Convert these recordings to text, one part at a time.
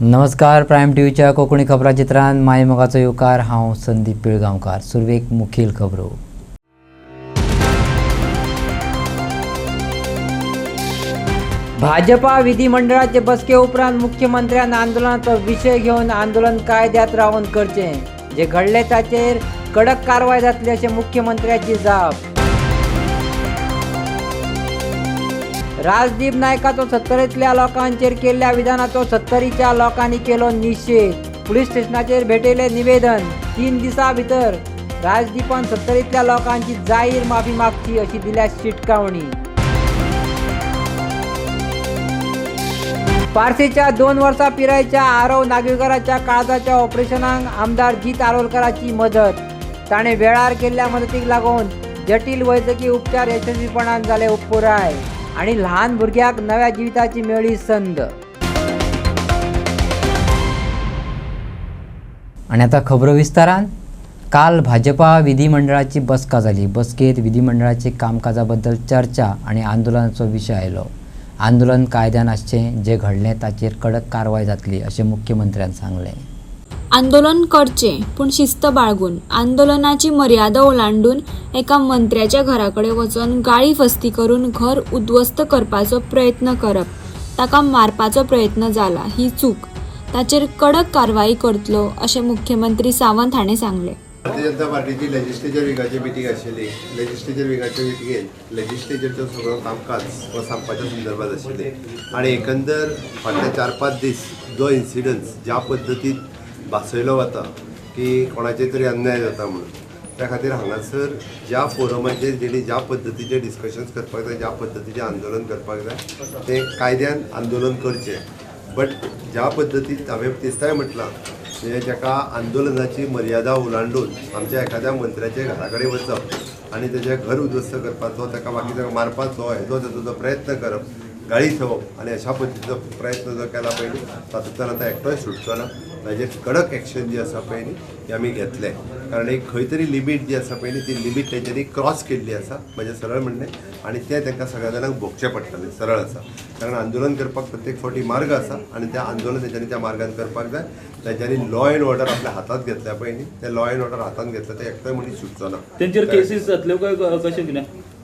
नमस्कार. प्रायम टीव्हीच्या कोकणी खबरां चित्रांत मायमोगाचो येवकार. हांव संदीप पिळगांवकार. सुरवेक मुखेल खबरो. भाजपा विधिमंडळाचे बसके उपरांत मुख्यमंत्र्यान आंदोलनाचो विशय घेवन आंदोलन कायद्यात रावन करचें. जे घडले ताचेर कडक कारवाय जातली अशें मुख्यमंत्र्याची जाप. राजदीप नायकाचो 70तल्या लोकांचेर केल्ल्या विधानाचो 70च्या लोकांनी केलो निषेध. पुलीस स्टेशनाचेर भेटयले निवेदन. 3 दिसां भितर राजदीपान 70तल्या लोकांची जाहीर माफी मागची अशी दिल्या शिटकावणी. पारसेच्या 2 वर्सां पिरायेच्या आरव नागवेकराच्या काळजाच्या ऑपरेशनाक आमदार जीत आरोलकराची मदत. ताणें वेळार केल्ल्या मदतीक लागून जटील वैजकी उपचार यशस्वीपणान जाले पुराय आणि ल्हान भुरग्याक नव्या जिविताची मेळ्ळी संद. आणि आता खबरो विस्तारान. काल भाजपा विधिमंडळाची बसका जाली. बसकेत विधिमंडळाचे कामकाजा बद्दल चर्चा आणि आंदोलनाचो विशय आयलो. आंदोलन कायद्यान आसचें. जे घडलें ताचेर कडक कारवाय जातली अशें मुख्यमंत्र्यान सांगलें. आंदोलन करचें पूण शिस्त बाळगून. आंदोलनाची मर्यादा ओलांडून एका मंत्र्याच्या घराकडे वचून गाळी फस्ती करून घर उद्ध्वस्त करपाचो प्रयत्न करप, ताका मारपाचो प्रयत्न जाला ही चूक. ताचेर कडक कारवाई करतलो अशें मुख्यमंत्री सावंत हाणें सांगलें. भारतीय जनता पार्टीची लेजिस्लेचर विंगाची मिटींग आशिल्ली. लेजिस्लेचर विंगाच्या मिटींगेंत लेजिस्लेचरचो सगळो कामकाज हो सांगपाच्या संदर्भात आशिल्लें आनी एकंदर फाटले 4-5 दीस जो इन्सिडन्स ज्या पद्दतीन भासयलो वता की कोणाचेर तरी अन्याय जाता म्हणून, त्या खातीर हांगासर ज्या फोरमाचेर जेणी ज्या पद्दतीचे डिस्कशन्स करपाक जाय, ज्या पद्दतीचें आंदोलन करपाक जाय तें कायद्यान आंदोलन करचें. बट ज्या पद्दतीन हांवें तेस्ताय म्हटलां म्हणजे जाका आंदोलनाची मर्यादा ओलांडून आमच्या एखाद्या मंत्र्याच्या घरा कडेन वचप आनी तेजें घर उद्ध्वस्त करपाचो, ताका बाकीच्या मारपाचो हेजो तेजो प्रयत्न करप, गाळी थवप आनी अशा पद्दतीचो प्रयत्न जो केला पयलीं तातूंतल्यान आतां एकटोय सुटचो ना. ताजेर कडक एक्शन जी आसा पळय न्ही ती आमी घेतले. कारण एक खंय तरी लिमीट जी आसा पळय न्ही ती लिमीट तेंच्यांनी क्रॉस केल्ली आसा, म्हणजे सरळ म्हणणें. आनी तें तांकां सगळ्या जाणांक भोगचें पडटलें. सरळ आसा. कारण आंदोलन करपाक प्रत्येक फावटी मार्ग आसा आनी तें आंदोलन तेंच्यांनी त्या मार्गान करपाक जाय. तेंच्यांनी लॉ एंड ऑर्डर आपल्या हातांत घेतल्या पळय न्ही, ते लॉ एंड ऑर्डर हातांत घेतलं ते एकटोय मनीस सुटचो ना. तेंचेर केसीस जातल्यो काय कशें कितें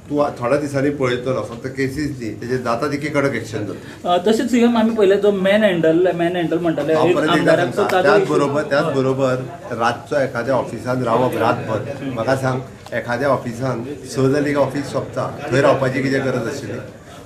तूं थोड्या दिसांनी पळयतलो. फक्त केसीस न्ही, तेजेर जाता तितकी कडक एक्शन जाता. तशेंच सीएम आमी पळयलें जो मॅन हँडल म्हणटाले त्याच बरोबर रातचो एखाद्या ऑफिसान रावप रातभर. म्हाका सांग, एखाद्या ऑफिसान 6 जालीं ऑफिस सोंपता, थंय रावपाची कितें गरज आशिल्ली?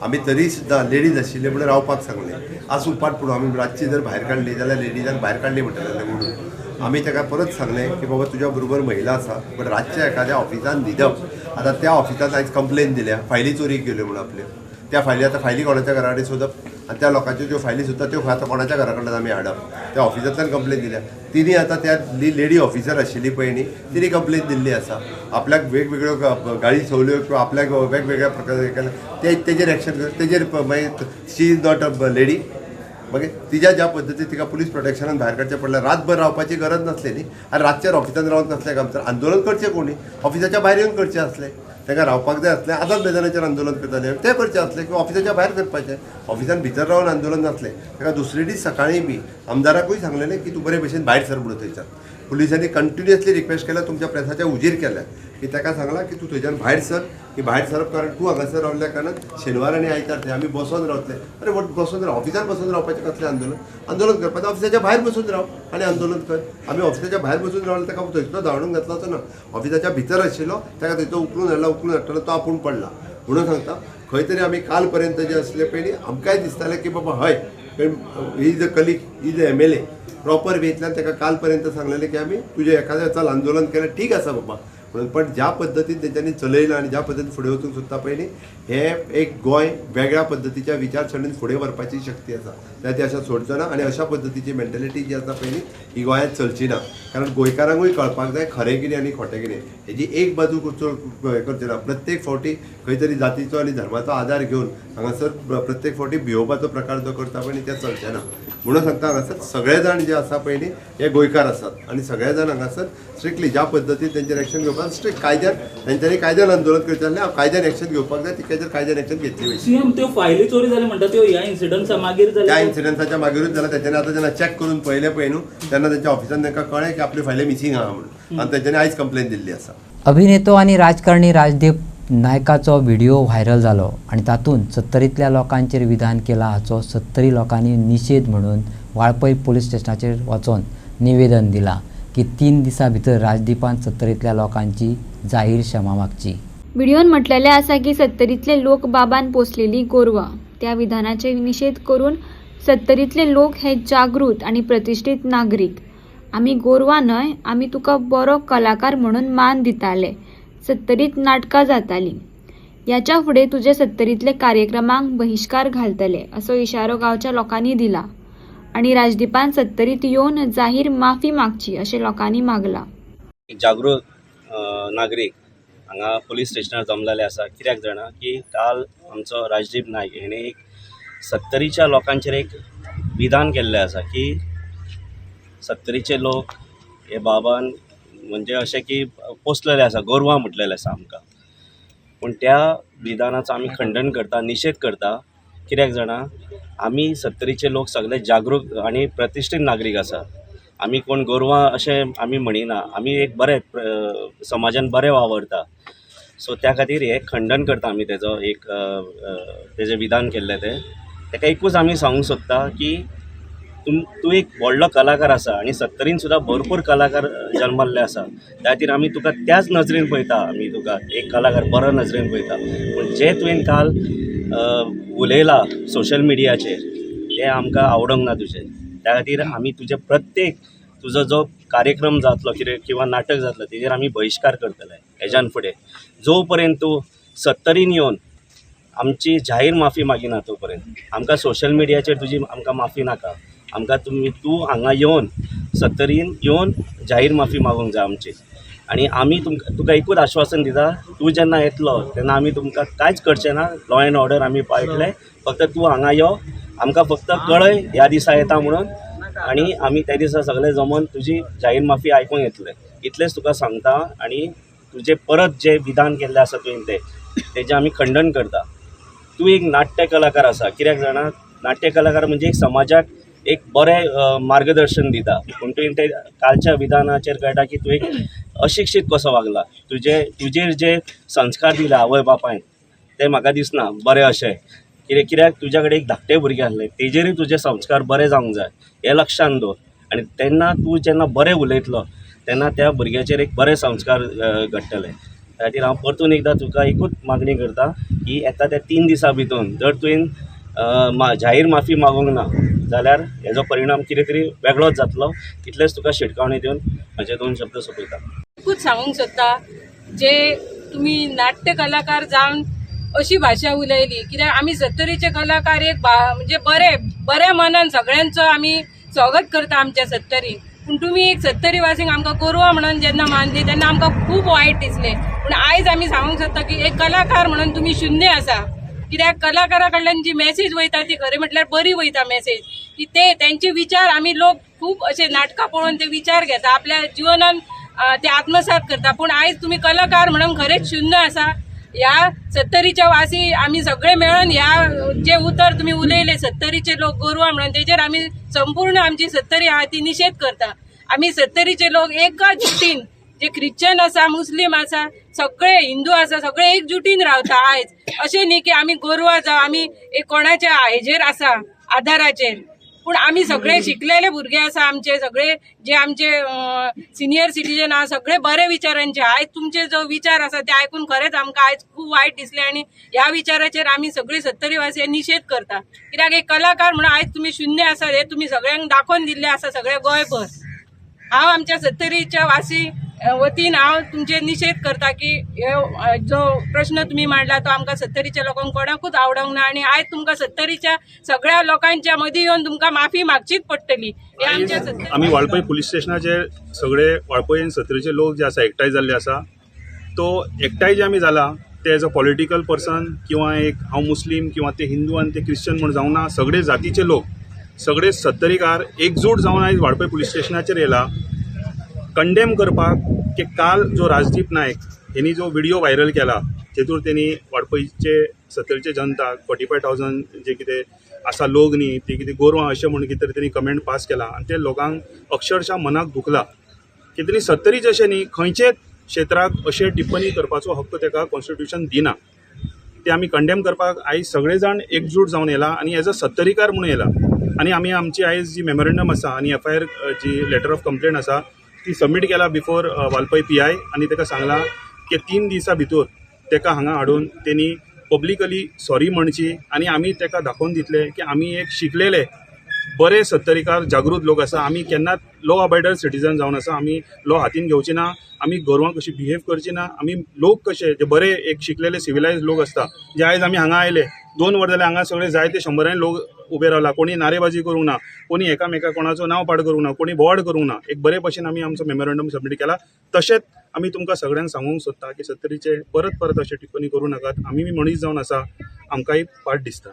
आमी तरी सुद्दां लेडीज आशिल्ले म्हणून रावपाक सांगलें. आसूं पाट पूण आमी रातची जर भायर काडली जाल्यार लेडीजांक भायर काडली म्हणटले म्हणून आमी ताका परत सांगलें की बाबा तुज्या बरोबर महिला आसा पण रातच्या एखाद्या ऑफिसान न्हिदप. आतां त्या ऑफिसान आयज कंप्लेन दिल्या फायली चोरी गेल्यो म्हणून आपल्यो. त्या फायली आतां फायली कोणाच्या घरा कडेन सोदप आनी त्या लोकांच्यो ज्यो फायली सुद्दां त्यो आतां कोणाच्या घरा कडल्यान आमी हाडप. त्या ऑफिसांतल्यान कंप्लेन दिल्या. तिणी आतां त्या लेडी ऑफिसर आशिल्ली पळय न्ही तिणी कंप्लेन दिल्ली आसा. आपल्याक वेगवेगळ्यो गाळी चोवल्यो किंवा आपल्याक वेगवेगळ्या प्रकारे केलें तेजेर एक्शन कर. तेजेर मागीर शी इज नॉट अ लेडी. मागीर तिच्या ज्या पद्दतीन तिका पुलीस प्रोटेक्शनान भायर काडचें पडलें. रातभर रावपाची गरज नासली न्ही आनी रातच्या ऑफिसान रावत नासलें काम. तर आंदोलन करचें कोणी? ऑफिसाच्या भायर येवन करचें आसलें. ताका रावपाक जाय आसलें. आझाद मैदानाचेर आंदोलन करताले तें करचें आसलें किंवा ऑफिसाच्या भायर करपाचें. ऑफिसान भितर रावन आंदोलन नासलें. ताका दुसरे दीस सकाळीं बी आमदाराकूय सांगलेलें की तूं बरे भशेन भायर सर म्हणून थंयच्यान. पुलिसांनी कंटिन्युअसली रिक्वेस्ट केल्या, तुमच्या प्रेसाच्या उजेर केल्या की ताका सांगलां की तूं थंयच्यान भायर सर. की भायर सरप कारण तूं हांगासर रावल्ल्या कारणान शेनवार आनी आयतार थंय आमी बसोन रावतले. अरे बसोन राव. ऑफिसान बसून रावपाचें कसलें आंदोलन? आंदोलन करपाचें ऑफिसाच्या भायर बसून राव आनी आंदोलन कर. आमी ऑफिसाच्या भायर बसून रावले ताका थंयचो धांवडून घातलाचो ना. ऑफिसाच्या भितर आशिल्लो ताका थंयचो उखलून हाडटालो तो आपूण पडला म्हणून सांगता. खंय तरी आमी काल पर्यंत जे आसले पयलीं आमकांय दिसतालें की बाबा हय he is a colleague, is a MLA. Proper वेतल्यान ताका काल पर्यंत सांगलेलें की आमी तुजें एखादें चल आंदोलन केलें ठीक आसा बाबा म्हणून. पण ज्या पद्दतीन तेंच्यांनी चलयलां आनी ज्या पद्दतीन फुडें वचूंक सोदता पळय न्ही हे एक गोंय वेगळ्या पद्दतीच्या विचारसरणीन फुडें व्हरपाची शक्ती आसा. ते अशें सोडचो ना आनी अशा पद्दतीची मेंटेलिटी जी आसा पळय न्ही ही गोंयांत चलची ना. कारण गोंयकारांकूय कळपाक जाय खरें कितें आनी खोटें कितें. हेजी एक बाजू हें करचें ना. प्रत्येक फावटी खंय तरी जातीचो आनी धर्माचो आदार घेवन हांगासर प्रत्येक फावटी भिवपाचो प्रकार जो करता पळय न्ही तें चलचें ना. म्हणून सांगता हांगासर सगळे जाण जे आसा पळय न्ही हे गोंयकार आसात आनी सगळे जाण हांगासर स्ट्रिक्टली ज्या पद्दतीन तेंचेर एक्शन घेवपाक स्ट्रिक्ट कायद्यान तेंच्यांनी कायद्यान आंदोलन करचें आसलें कायद्यान एक्शन घेवपाक जाय तिकेचेर कायद्यान एक्शन घेतली वयची सीएम त्यो फायली चोरी जाले म्हणटा त्यो ह्या इन्सिडंट्सा मागीर त्या जाले इन्सिडंटाच्या मागीरूच जाल्यार तेंच्यांनी आतां जेन्ना चॅक करून पळयलें पळय न्हू तेन्ना तेंच्या ऑफिसान तांकां कळ्ळें की आपली फायली मिसींग आहा म्हणून आनी तेंच्यांनी आयज कंप्लेन दिल्ली आसा अभिनेतो आणि राजकारणी राजदीप नायकाचो व्हिडिओ व्हायरल जालो आणि तातूंत 70तल्या लोकांचेर विधान केला हाचो 70 लोकांनी निषेध म्हणून वाळपय पोलीस स्टेशनाचेर वचोन निवेदन दिलां की 3 दिसां भितर राजदीपान 70तल्या लोकांची जाहीर क्षमा मागची. व्हिडिओन म्हटलेले आसा की 70तले लोक बाबान पोसलेली गोरवां त्या विधानाचे निषेध करून 70तले लोक हे जागृत आणि प्रतिष्ठीत नागरीक. आमी गोरवां न्हय, आमी तुका बरो कलाकार म्हणून मान दिताले. 70त नाटकां जातालीं. याच्या फुडें तुजे 70तले कार्यक्रमांक बहिष्कार घालतले असो इशारो गांवच्या लोकांनी दिला आणि राजदीपान 70त येवन जाहीर माफी मागची अशें लोकांनी मागला. जागृत नागरीक हांगा पुलीस स्टेशनार जमलेले आसा. कित्याक जाणा की काल आमचो राजदीप नायक हेणे एक 70च्या लोकांचेर एक विधान केल्लें आसा की 70चे लोक हे बाबान म्हणजे अशें की पोसलेले आसा गोरवां म्हटलेलें आसा आमकां. पूण त्या विधानाचो आमी खंडन करता निशेध करता. कित्याक जाणा आमी 70चे लोक सगळे जागरूक आनी प्रतिश्ठीत नागरीक आसा. आमी कोण गोरवां अशें आमी म्हणिना. आमी एक बरे समाजान बरें वावरता. सो त्या खातीर हे खंडन करता आमी तेजो एक तेजें विधान केल्लें तें. ताका एकूच आमी सांगूंक सोदता की तूं एक व्हडलो कलाकार आसा आनी 70न सुद्दां भरपूर कलाकार जल्मल्ले आसा. त्या खातीर आमी तुका त्याच नजरेन पळयता. आमी तुका एक कलाकार बरो नजरेन पळयता. पूण जें तुवें काल उलयलां सोशल मिडियाचेर तें आमकां आवडोंक ना तुजें. त्या खातीर आमी तुजे प्रत्येक तुजो जो कार्यक्रम जातलो कितें किंवा नाटक जातलो तेजेर आमी बहिष्कार करतले हेज्यान फुडें. जो पर्यंत तूं 70न येवन आमची जाहीर माफी मागिना तो पर्यंत आमकां सोशल मिडियाचेर तुजी आमकां माफी नाका. आमकां तूं हांगा येवन 70न येवन जाहीर माफी मागूंक जाय आमची. आनी आमी तुका एकूच आश्वासन दिता तूं जेन्ना येतलो तेन्ना आमी तुमकां कांयच करचें ना. लॉ एंड ऑर्डर आमी पाळटले. फक्त तूं हांगा यो आमकां फक्त कळय ह्या दिसा येता म्हणून आनी आमी त्या दिसा सगळे जमोन तुजी जाहीर माफी आयकूंक येतले. इतलेंच तुका सांगता. आनी तुजें परत जें विधान केल्लें आसा तुवें तेजें आमी खंडन करता. तूं एक नाट्य कलाकार आसा. कित्याक जाणा नाट्य कलाकार म्हणजे एक समाजाक एक बरें मार्गदर्शन दिता. पूण तुवें ते कालच्या विधानाचेर कळटा की तूं एक अशिक्षीत कसो वागला. तुजेर जे संस्कार दिले आवय बापायन ते म्हाका दिसना बरें अशें. कित्याक तुज्या कडेन एक धाकटे भुरगे आसले तेजेरूय तुजे संस्कार बरे जावंक जाय हें लक्षांत दवर. आनी तेन्ना तूं जेन्ना बरें उलयतलो तेन्ना त्या भुरग्याचेर एक बरे संस्कार घडटले. त्या खातीर हांव परतून एकदां तुका एकूच मागणी करता की येता त्या 3 दिसां भितर जर तुवें जाहीर माफी मागूंक ना जाल्यार हेजो परिणाम कितें तरी वेगळोच जातलो. इतलेंच तुका शिटकावणी दिवन म्हजे 2 शब्द सोंपयता. एकूच सांगूंक सोदता जे तुमी नाट्य कलाकार जावन अशी भाशा उलयली. कित्याक आमी 70चे कलाकार एक म्हणजे बऱ्या मनान सगळ्यांचो आमी स्वागत करता आमच्या 70. पूण तुमी एक 70 वासींक आमकां गोरवां म्हणून जेन्ना मानली तेन्ना आमकां खूब वायट दिसलें. पूण आयज आमी सांगूंक सोदता की एक कलाकार म्हणून तुमी शुन्य आसा. कित्याक कलाकारा कडल्यान जी मॅसेज वयता ती खरें म्हटल्यार बरी वयता मॅसेज की तेंचे विचार आमी लोक खूब अशे नाटकां पळोवन ते विचार घेता आपल्या जिवनान ते आत्मसात करता. पूण आयज तुमी कलाकार म्हणून खरेंच शुन्य आसा. ह्या 70च्या वासी आमी सगळे मेळून ह्या जे उतर तुमी उलयले 70चे लोक गोरवां म्हणून तेजेर आमी संपूर्ण आमची 70 आहा ती निशेध करता. आमी 70चे लोक एकाच जुटीन जे ख्रिश्चन आसा मुस्लीम आसा सगळे हिंदू आसा सगळे एकजुटीन रावता. आयज अशें न्ही की आमी गोरवां जावं आमी एक कोणाच्या हेजेर आसा आधाराचेर. पूण आमी सगळे शिकलेले भुरगे आसा. आमचे सगळे जे आमचे सिनियर सिटीजन आहा सगळे बरे विचारांचे. आयज तुमचे जो विचार आसा ते आयकून खरेंच आमकां आयज खूब वायट दिसलें आनी ह्या विचाराचेर आमी सगळी 70 वासी निशेध करता. कित्याक एक कलाकार म्हणून आयज तुमी शुन्य आसा हे तुमी सगळ्यांक दाखोवन दिल्ले आसा सगळे गोंयभर. हांव आमच्या 70च्या वासी वतीन हांव तुमचे निशेध करता की जो प्रश्न तुम्ही मांडला तो आमकां 70च्या लोकांक कोणाकूच आवडोंक ना. आनी आयज तुमकां 70च्या सगळ्या लोकांच्या मदीं येवन तुमकां माफी मागचीच पडटली. आमी वाळपय पुलीस स्टेशनाचेर सगळे वाळपयेन 70चे लोक जे आसा एकठांय जाल्ले आसा. तो एकठांय जे आमी जाला ते एज अ पॉलिटिकल पर्सन किंवा एक हांव मुस्लीम किंवा ते हिंदू आनी ते क्रिश्चन म्हण जावं ना. सगळे जातीचे लोक सगळे सत्तरीकार एकजूट जावन आयज वाळपय पुलीस स्टेशनाचेर येयला कंडेम करपाक की काल जो राजदीप नायक हेनी जो व्हिडिओ व्हायरल केला तेतूर तेणी वाळपयचे सत्तरीचे जनता 45,000 जे कितें आसा लोक न्ही ती कितें गोरवां अशें म्हणून कितें तरी तेणी कमेंट पास केला आनी ते लोकांक अक्षरशः मनाक दुखला की तेणी सत्तरीच अशें न्ही खंयचेच क्षेत्राक अशें टिप्पणी करपाचो हक्क ताका कॉन्स्टिट्यूशन दिना ते आमी कंडेम करपाक आयज सगळे जाण एकजूट जावन येयला आनी एज अ सत्तरीकार म्हणून येयला आनी आमी आमची आयज जी मेमोरेंडम आसा आनी FIR जी लेटर ऑफ कंप्लेंट आसा ती सबमीट केला बिफोर वालपय PI आनी ताका सांगला की 3 दिसां भितर ताका हांगा हाडून तेणी पब्लिकली सॉरी म्हणची आनी आमी ताका दाखोवन दितले की आमी एक शिकलेले बरे सत्तरीकार जागृत लोक आसा आमी केन्नाच लॉ अबायडर सिटीजन जावन आसा आमी लॉ हातीन घेवची ना आमी गोरवां कशी बिहेव करची ना आमी लोक कशे जे बरे एक शिकलेले सिविलायज लोक आसता जे आयज आमी हांगा आयले 2 वर जाल्यार हांगा सगळे जायते 100 लोक उबे रावला कोणी नारेबाजी करूंक ना कोणी एकामेका कोणाचो नांव पाड करूंक ना कोणी बोवाड करूंक ना एक बरे भशेन आमी आमचो मेमोरेंडम सबमीट केला तशेंच आमी तुमकां सगळ्यांक सांगूंक सोदता की सत्तरीचे परत परत अशें टिप्पणी करूं नाकात आमी बी मनीस जावन आसा आमकांय पाड दिसता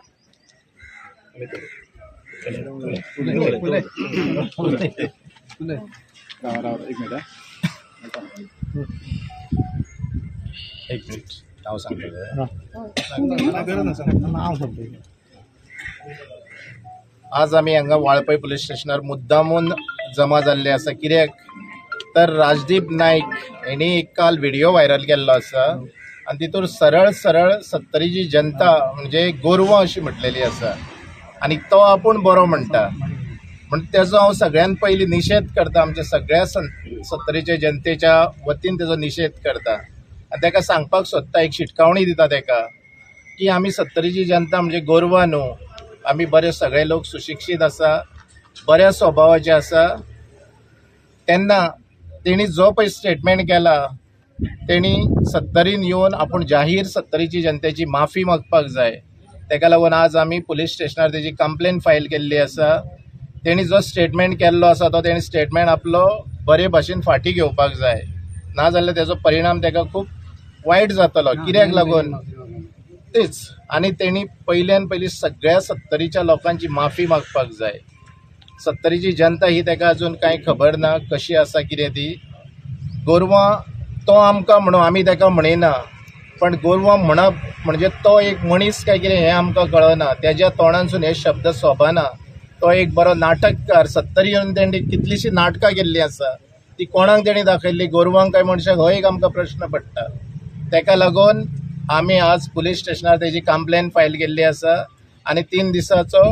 आज आमी हांगा वाळपय पुलीस स्टेशनार मुद्दामून जमा जाल्ले आसा कित्याक तर राजदीप नायक हेणी एक काल व्हिडिओ व्हायरल केल्लो आसा आनी तितूर सरळ सरळ सत्तरीची जनता म्हणजे गोरवां अशी म्हटलेली आसा आनी तो आपूण बरो म्हणटा म्हण तेजो हांव सगळ्यान पयलीं निशेध करता आमच्या सगळ्या सत्तरीच्या जनतेच्या वतीन तेजो निशेध करता आनी ताका सांगपाक सोदता एक शिटकावणी दिता ताका की आमी सत्तरीची जनता म्हणजे गोरवां न्हू आमी बरे सगळे लोक सुशिक्षीत आसा बऱ्या स्वभावाचे आसा तेन्ना तेणी जो पळय स्टेटमेंट केला तेणी सत्तरीन येवन आपूण जाहीर सत्तरीची जनतेची माफी मागपाक जाय ताका लागून आज आमी पुलीस स्टेशनार तेजी कंप्लेन फायल केल्ली आसा तेणी जो स्टेटमेंट केल्लो आसा तो तेणी स्टेटमेंट आपलो बरे भाशेन फाटी घेवपाक जाय नाजाल्यार तेजो परिणाम ताका खूब वायट जातलो कित्याक लागून तेच आनी तेणी पयल्यान पयली सगळ्या सत्तरीच्या लोकांची माफी मागपाक जाय सत्तरीची जनता ही ताका अजून कांय खबर ना कशी आसा कितें ती गोरवां तो आमकां म्हणून आमी ताका म्हणिना पण गोरवां म्हणप म्हणजे तो एक मनीस काय कितें हें आमकां कळना तेज्या तोंडानसून हे शब्द सोबना तो एक बरो नाटककार सत्तरी येवन तेणी कितलीशीं नाटकां केल्लीं आसा ती कोणाक तेणी दाखयल्ली गोरवांक काय मनशाक हो एक आमकां प्रश्न पडटा ताका लागून आमी आज पुलीस स्टेशनार तेजी कंप्लेन फायल केल्ली आसा आनी 3 दिसाचो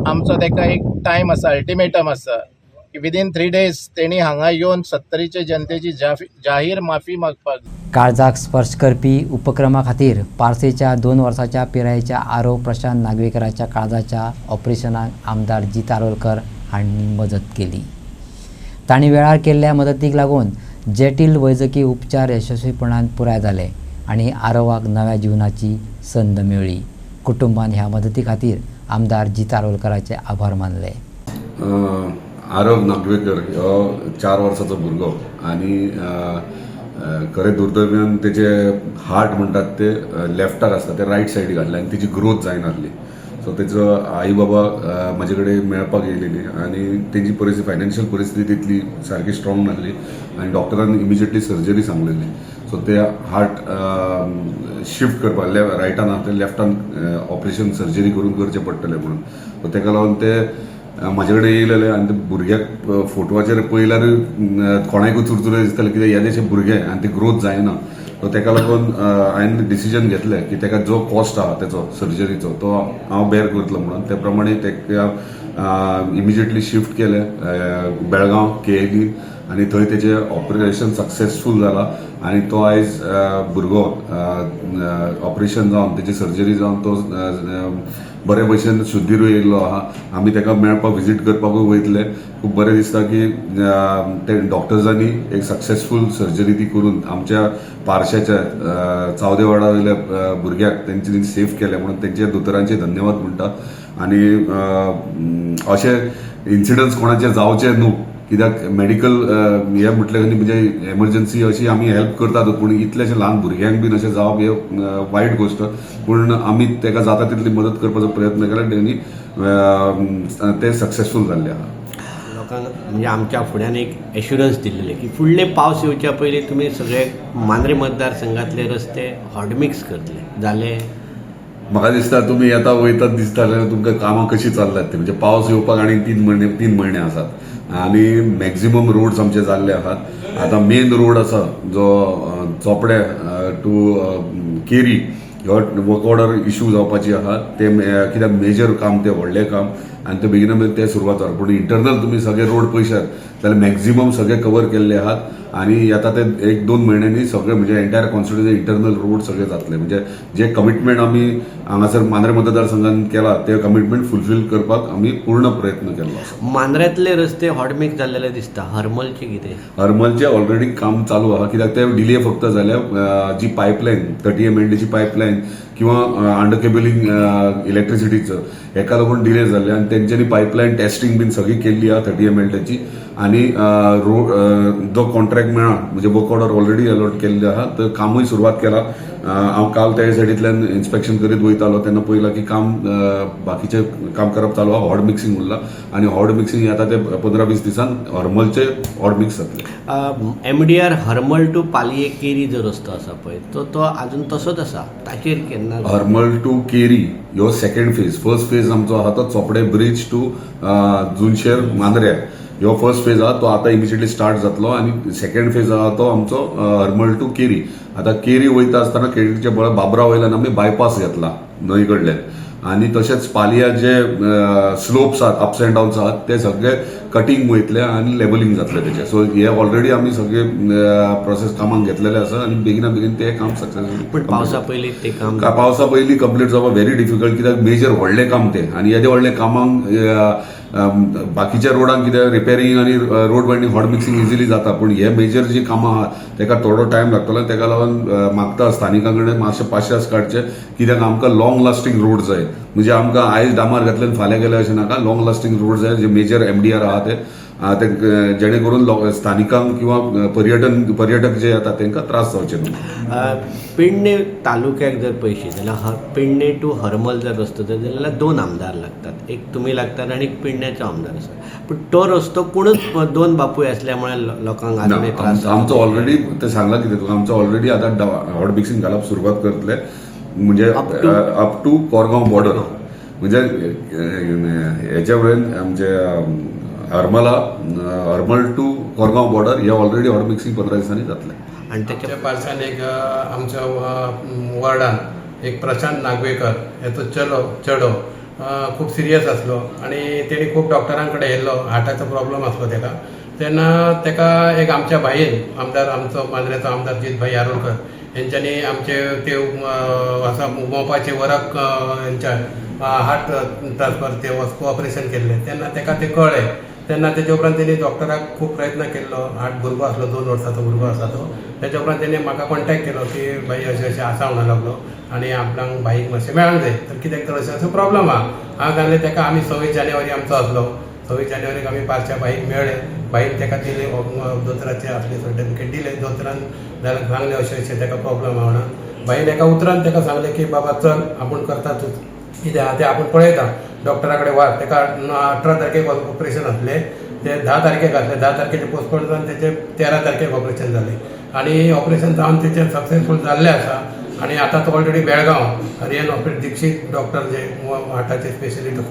आमचो ताका एक टायम आसा अल्टिमेटम आसा की विदीन 3 days तेणी हांगा येवन सत्तरीचे जनतेची जाहीर माफी मागपाक काळजाक स्पर्श करपी उपक्रमा खातीर पार्सेच्या 2 वर्साच्या पिरायेच्या आरव प्रशांत नागवेकराच्या काळजाच्या ऑपरेशनाक आमदार जीत आरोलकर हांणी मदत केली. तांणी वेळार केल्ल्या मदतीक लागून जटील वैजकी उपचार यशस्वीपणान पुराय जाले आनी आरवाक नव्या जिवनाची संद मेळ्ळी. कुटुंबान ह्या मदती खातीर आमदार जीत आरोलकराचे आभार मानले. आरव नागवेकर हो 4 वर्साचो भुरगो आनी खरें दुर्दैव्यान तेजे हार्ट म्हणटात ते लेफ्टार आसता ते रायट सायडीक घातले आनी तेजी ग्रोथ जायनासली सो तेजो आई बाबा म्हाजे कडेन मेळपाक येयलेली आनी तेजी फायनान्शियल परिस्थिती तितली सारकी स्ट्रॉंग नासली आनी डॉक्टरान इमिजिएटली सर्जरी सांगलेली सो ते हार्ट शिफ्ट करपाक रायटान ते लेफ्टान ऑपरेशन सर्जरी करून करचें पडटलें म्हणून सो ताका लागून ते म्हाजे कडेन येयलेले आनी ते भुरग्याक फोटवाचेर पयल्यार कोणाकूय चुरचुरे दिसताले कित्याक हे जशे भुरगे आनी ते ग्रोथ जायना सो ताका लागून हांवें डिसिजन घेतलें की ताका जो कॉस्ट आहा तेचो सर्जरीचो तो हांव बेर करतलो म्हणून ते प्रमाणे ताका इमिजिएटली शिफ्ट केले बेळगांव KLE आनी थंय तेजें ऑपरेशन सक्सेसफूल जालां आनी तो आयज भुरगो ऑपरेशन जावन तेजी सर्जरी जावन तो बरे भशेन शुद्धीर येयल्लो आहा. आमी ताका मेळपाक विजीट करपाकूय वयतले. खूब बरें दिसता की ते डॉक्टर्सांनी एक सक्सेसफूल सर्जरी ती करून आमच्या पार्शाच्या चावदेवाडा वयल्या भुरग्याक तेंच्यांनी सेफ केले म्हणून तेंच्या दोतोरांचे धन्यवाद म्हणटा आनी अशे इन्सिडंट्स कोणाचे जावचे न्हू कित्याक मेडिकल हे म्हटलें म्हणजे एमर्जन्सी अशी आमी हेल्प करतात पूण इतलेशे ल्हान भुरग्यांक बीन अशें जावप हे वायट गोश्ट पूण आमी ताका जाता तितली मदत करपाचो प्रयत्न केला. तेणी ते सक्सेसफूल जाल्ले आहा. लोकांक म्हणजे आमच्या फुड्यान एक एश्युरन्स दिल्लेले की फुडले पावस येवच्या पयलीं तुमी सगळे मांद्रे मतदारसंघातले रस्ते हॉटमिक्स करतले जाले. म्हाका दिसता तुमी येता वयतात दिसता जाल्यार तुमकां कामां कशीं चल्ल्यात ते म्हणजे पावस येवपाक आनी 3 म्हयने आसात आनी मॅक्झिमम रोड्स आमचे जाल्ले आहात. आतां मेन रोड आसा जो चोपडे टू केरी ह्यो वर्क ऑर्डर इश्यू जावपाची आहा ते कित्याक मेजर काम ते व्हडलें काम आनी ते बेगिना बेगीन ते सुरवात जाता. पूण इंटरनल तुमी सगळे रोड पळयशात जाल्यार मॅक्झिमम सगळे कवर केल्ले आहात आनी येता ते 1-2 म्हयन्यांनी सगळे म्हणजे एंटायर कॉन्स्टिट्युएन्सी इंटरनल रोड सगळे जातले. म्हणजे जे कमिटमेंट आमी हांगासर मांद्रे मतदारसंघान केला ते कमिटमेंट फुलफील करपाक आमी पूर्ण प्रयत्न केल्लो आसा. मांद्र्यातले रस्ते हॉटमिक्स जाल्ले दिसता. हरमलचे कितें? हरमलचे ऑलरेडी काम चालू आहा कित्याक ते डिले फक्त जाल्या जी पायपलायन 30 MLDची पायपलायन किंवा अंडर केबलिंग इलेक्ट्रिसिटीचं हेका लागून डिले जाल्ले आनी तेंच्यांनी पायपलायन टेस्टिंग बीन सगळी केल्ली आहा 30 MLDची आनी रोड जो कॉन्ट्रॅक्ट मेळ्ळा म्हणजे वर्क ऑर्डर ऑलरेडी अलॉट केल्ले आहा तर कामूय सुरवात केला. हांव काल त्या सायडींतल्यान इन्स्पेक्शन करीत वयतालो तेन्ना पळयलां की काम बाकीचें काम करप चालू आहा. हॉट मिक्सिंग उरला आनी हॉट मिक्सिंग आता ते 15-20 दिसान हरमलचे हॉट मिक्स जातले. MDR Harmal to Palye carry जो रस्तो आसा पळय तो अजून तसोच आसा. ताचेर केन्ना हरमल टू केरी ह्यो सेकंड फेज. फर्स्ट फेज आमचो आहा तो चोपडे ब्रिज टू जुनशेर मांद्रे ह्यो फर्स्ट फेज आहा तो आता इमिजिएटली स्टार्ट जातलो आनी सेकंड फेज आहा तो आमचो हरमल टू केरी. आता केरी वयता आसतना केरीचे बाबरा वयल्यान आमी बायपास घेतला न्हंय कडल्यान आनी तशेंच पालया जे स्लोप्स आहात अप्स एंड डाउन्स आहात ते सगळे कटिंग वयतले आनी लेबलिंग जातले तेचे. सो हे ऑलरेडी आमी सगळे प्रोसेस कामाक घेतलेले आसा आनी बेगिना बेगीन ते काम सक्सेसफूल. पण पावसा पयलीं ते काम पावसा पयलीं कंप्लीट जावप व्हेरी डिफिकल्ट कित्याक मेजर व्हडलें काम ते आनी येदे व्हडले कामांक बाकीच्या रोडांक कितें रिपेरींग आनी रोड वायडनींग हॉट मिक्सिंग इजिली जाता पूण हे मेजर जी कामां आहात तेका थोडो टायम लागतलो. तेका लागून मागता स्थानिकां कडेन मातशें पाशियेंस काडचें कित्याक आमकां लॉंग लास्टींग रोड जाय. म्हणजे आमकां आयज डांबर घातल्यान फाल्यां गेले अशें नाका. लॉंग लास्टींग रोड जाय जे मेजर MDR आहा ते जेणे करून स्थानिकांक किंवा पर्यटक जे येतात तांकां त्रास जावचे न्हू. पेडणे तालुक्याक जर पळयशी जाल्यार पेडणे टू हरमल जर रस्तो जर जाल्यार 2 आमदार लागतात. एक तुमी लागतात आनी एक पेडण्याचो आमदार आसा. पूण तो रस्तो कोणूच 2 बापूय आसल्यामुळे लोकांक आजूनय त्रास. आमचो ऑलरेडी ते सांगला कितें तुका आमचो ऑलरेडी आतां हॉट मिक्सिंग घालप सुरवात करतले म्हणजे अप टू कोरगांव बॉर्डर. म्हणजे हेच्या वयल्यान म्हणजे हरमल टू कोरगांव बॉर्डर हे ऑलरेडी हॉट मिक्सिंग 15 दिसांनी जातले. आनी तेच्या पालसान एक आमच्या वॉर्डान एक प्रशांत नागवेकर हेचो चेडो खूब सिरियस आसलो आनी तेणी खूब डॉक्टरां कडेन येयल्लो. हार्टाचो प्रॉब्लम आसलो तेका. तेन्ना तेका एक आमच्या भाईन आमदार आमचो मांद्रेचो आमदार जितभाई यारोलकर हेंच्यांनी आमचे ते आसा मोपाचे वरक हेंच्या हार्ट ट्रान्सफर ते ऑपरेशन केल्लें तेन्ना तेका ते कळ्ळें. तेन्ना तेजे उपरांत तेणी डॉक्टराक खूब प्रयत्न केल्लो. हार्ट भुरगो आसलो 2 वर्साचो भुरगो आसा तो. तेजे उपरांत तेणी म्हाका कॉन्टॅक्ट केलो की भाई अशें आसा म्हणून लागलो आनी आपणाक भाईक मातशें मेळूंक जाय तर कित्याक तर अशें प्रॉब्लम आहा. हांव सांगलें तेका आमी 26 जानेवारी आमचो आसलो. 26 जानेवारीक आमी पारच्या भाईक मेळ्ळे. भाईन तेका दिले दोतोराचे आपले सर्टिफिकेट दिले. दोतोरान जाल्यार सांगलें अशें तेका प्रॉब्लम आहा म्हणून. भाईन एका उतरान तेका सांगलें की बाबा चल आपूण करतातूच कितें आहा तें आपूण पळयता. डॉक्टरा कडेन व्हर. तेका 18 तारखेक ऑपरेशन आसलें ते 10 तारखेक घातलें. 10 तारखेचे पोस्टपोन जावन तेचे 13 तारखेक ऑपरेशन जालें आनी ऑपरेशन जावन तेचें सक्सेसफूल जाल्लें आसा. आनी आतां तो ऑलरेडी बेळगांव रियन हॉस्पिटल दीक्षित डॉक्टर जे हार्टाचे स्पेशलिस्ट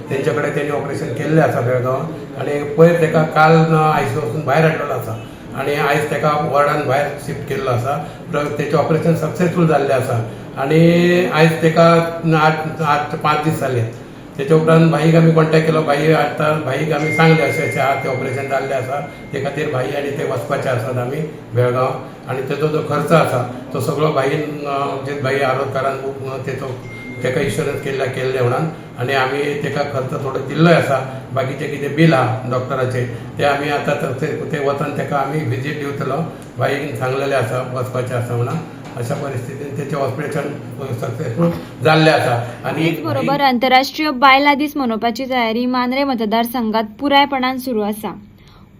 तेंचे कडेन तेणी ऑपरेशन केल्लें आसा बेळगांव. आनी पयर तेका काल आयसीयू वचून भायर हाडलेलो आसा आनी आयज तेका वॉर्डान भायर शिफ्ट केल्लो आसा. तेचें ऑपरेशन सक्सेसफूल जाल्लें आसा आनी आयज तेका 5 दीस जाले. तेच्या उपरांत भाईक आमी कॉन्टॅक्ट केलो. भाईक आमी सांगलें अशें आहा तें ऑपरेशन जाल्लें आसा ते खातीर भाई आनी ते वचपाचे आसात आमी बेळगांव आनी तेचो जो खर्च आसा तो सगळो भाईन जे भाई आरोग्यकारान तेका इन्शुरन्स केल्ले म्हणून आनी आमी तेका खर्च थोडो दिल्लोय आसा. बाकीचे कितें बील आहा डॉक्टराचे ते आमी आतां ते वचून तेका आमी विजीट दिवतलो. भाईक सांगलेलें आसा वचपाचें आसा म्हणून. अशा परिस्थितीत तेचें ऑपरेशन सक्सेसफूल जाल्लें आसा. आनी बरोबर आंतरराष्ट्रीय बायलां दीस मनोवपाची तयारी मांद्रे मतदारसंघात पुरायपणान सुरू आसा.